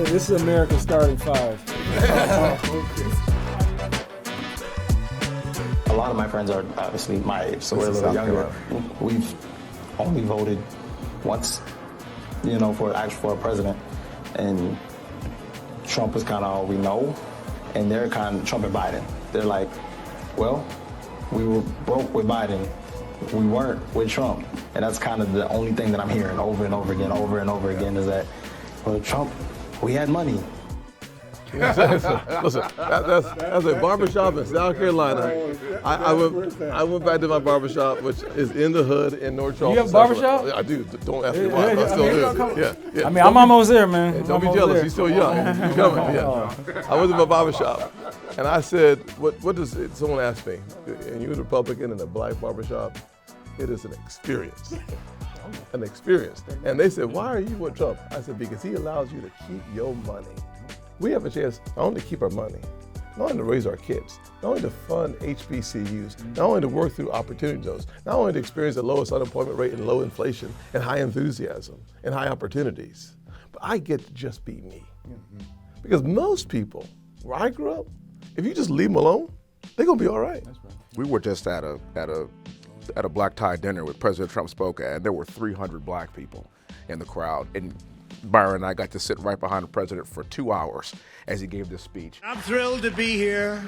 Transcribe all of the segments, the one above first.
Hey, this is America's starting five. A lot of my friends are obviously my age, so we're a little younger. We've only voted once, for a president, and Trump is kind of all we know, and they're kind of Trump and Biden. They're like, well, we were broke with Biden, we weren't with Trump, and that's kind of the only thing that I'm hearing over and over again is that, well, Trump, we had money. Listen, that's a barbershop in South Carolina. I went back to my barbershop, which is in the hood in North Charleston. You have a barbershop? I do. Don't ask me why. I still do. Yeah. I mean, I'm almost there, man. Hey, don't be jealous. You're still young. You're coming. Yeah. I went to my barbershop, and I said, "What does it?" Someone asked me, "And you're a Republican in a black barbershop? It is an experience." An experience. And they said, "Why are you with Trump?" I said, "Because he allows you to keep your money. We have a chance not only to keep our money, not only to raise our kids, not only to fund HBCUs, not only to work through opportunity zones, not only to experience the lowest unemployment rate and low inflation and high enthusiasm and high opportunities, but I get to just be me." Because most people, where I grew up, if you just leave them alone, they're gonna be all right. That's right. We were just at a black tie dinner with President Trump spoke at, and there were 300 black people in the crowd. And Byron and I got to sit right behind the president for 2 hours as he gave this speech. I'm thrilled to be here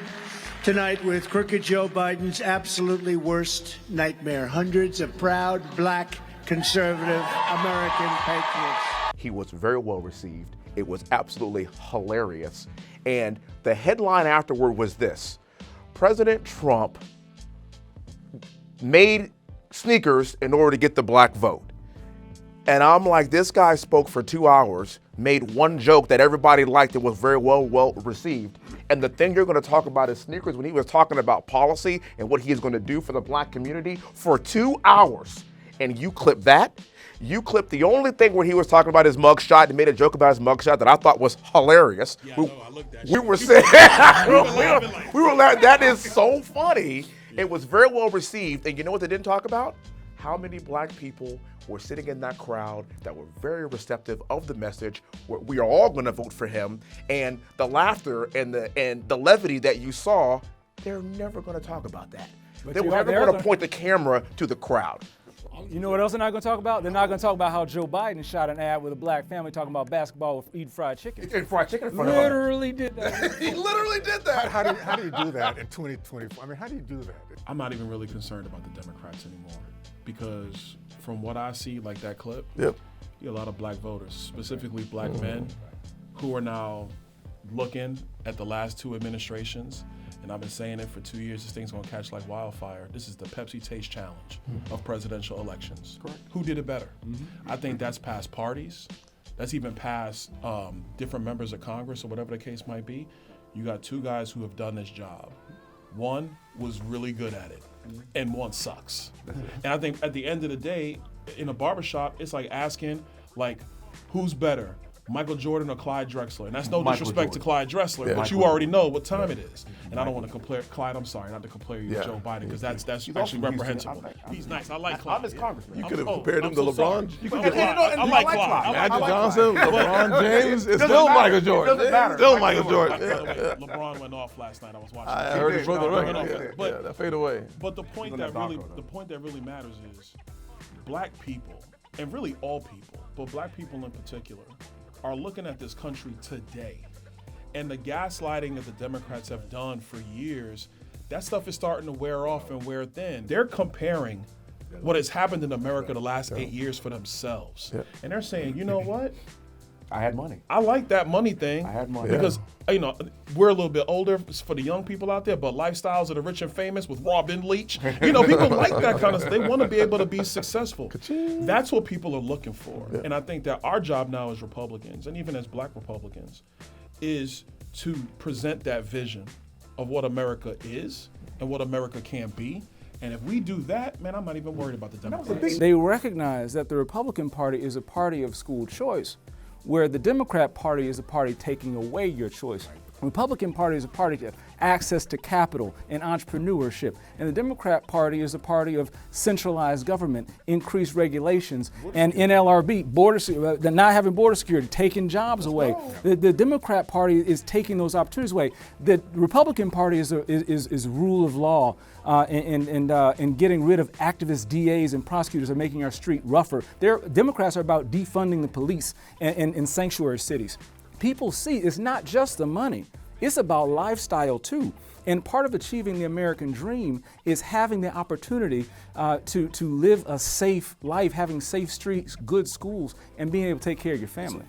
tonight with crooked Joe Biden's absolutely worst nightmare. Hundreds of proud, black, conservative American patriots. He was very well received. It was absolutely hilarious. And the headline afterward was this: President Trump made sneakers in order to get the black vote. And I'm like, this guy spoke for 2 hours, made one joke that everybody liked and was very well received. And the thing you're gonna talk about is sneakers when he was talking about policy and what he is gonna do for the black community for 2 hours. And you clip that. You clip the only thing where he was talking about his mugshot and made a joke about his mugshot that I thought was hilarious. Yeah, I looked at we were saying, we were laughing, that is so funny. It was very well received. And you know what they didn't talk about? How many black people were sitting in that crowd that were very receptive of the message, where we are all gonna vote for him, and the laughter and the levity that you saw, they're never gonna talk about that. They're never gonna point the camera to the crowd. You know what else they're not going to talk about? They're not going to talk about how Joe Biden shot an ad with a black family talking about basketball with eating fried chicken. Eating fried chicken in front of him. Literally did that. He literally did that. How do you do that in 2024? I mean, how do you do that? I'm not even really concerned about the Democrats anymore, because from what I see, like that clip, Yep. you have a lot of black voters, specifically black men, who are now looking at the last two administrations, and I've been saying it for 2 years, this thing's gonna catch like wildfire. This is the Pepsi Taste Challenge of presidential elections. Correct. Who did it better? I think that's past parties. That's even past different members of Congress or whatever the case might be. You got two guys who have done this job. One was really good at it, and one sucks. And I think at the end of the day, in a barbershop, it's like asking, like, who's better, Michael Jordan or Clyde Drexler? And that's no disrespect to Clyde Drexler, but you already know what time it is. And I don't want to compare Clyde. I'm sorry, not to compare you to Joe Biden, because that's actually reprehensible. He's nice. I like Clyde. I'm his congressman. You could have compared him to LeBron. You could get I like Clyde. Magic Johnson, LeBron James. It's still Michael Jordan. Doesn't matter. Still Michael Jordan. LeBron went off last night. I was watching. I heard it from the record. Yeah, that fade away. But the point that really matters is black people, and really all people, but black people in particular, are looking at this country today. And the gaslighting that the Democrats have done for years, that stuff is starting to wear off and wear thin. They're comparing what has happened in America the last 8 years for themselves. And they're saying, you know what? I had money. I like that money thing. I had money. Because, we're a little bit older for the young people out there, but lifestyles of the rich and famous with Robin Leach, people like that kind of stuff. They want to be able to be successful. That's what people are looking for. And I think that our job now as Republicans, and even as black Republicans, is to present that vision of what America is and what America can be. And if we do that, man, I'm not even worried about the Democrats. They recognize that the Republican Party is a party of school choice, where the Democrat Party is a party taking away your choice. Republican Party is a party of access to capital and entrepreneurship. And the Democrat Party is a party of centralized government, increased regulations, and NLRB, not having border security, taking jobs away. The Democrat Party is taking those opportunities away. The Republican Party is rule of law and getting rid of activist DAs and prosecutors and making our street rougher. Democrats are about defunding the police in sanctuary cities. People see it's not just the money, it's about lifestyle too. And part of achieving the American dream is having the opportunity to live a safe life, having safe streets, good schools, and being able to take care of your family.